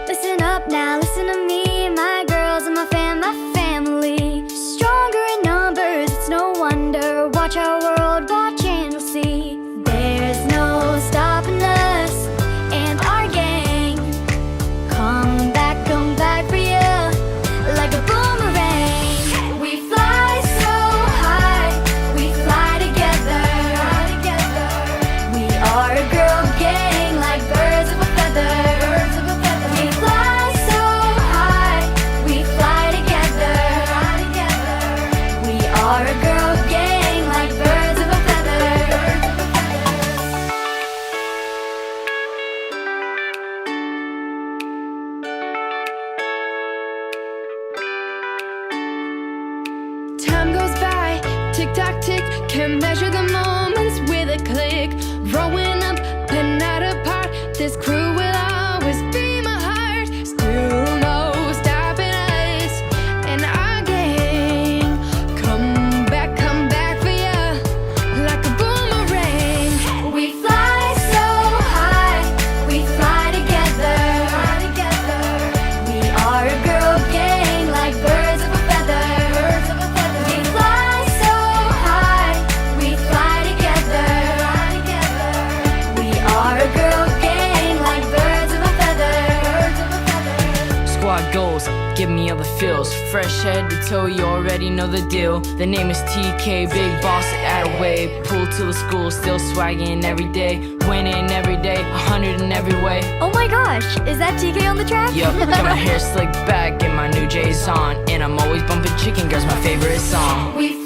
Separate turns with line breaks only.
Listen up now, listen to me, my girls and my family. Stronger in numbers, it's no wonder. Watch our world, watch and you'll see. There's no stopping us and our gang. Come back for you, like a boomerang. We fly so high, we fly together. We are a girl gang, like birds of a feather.
Time goes by, tick-tock tick, can measure the moments with a click. Growing up, but not apart, this crew will always be my heart. Still no stopping us and our gang. Come back for ya, like a boomerang.
We fly so high, we fly together. We are a girl gang, like birds of a feather.
Goals, give me all the feels. Fresh head to toe, you already know the deal. The name is TK, big boss at a wave. Pull to the school, still swagging every day. Winning every day, 100 in every way.
Oh my gosh, is that TK on the track?
Yup, got my hair slicked back, get my new J's on. And I'm always bumping Chicken Girls, my favorite song.
We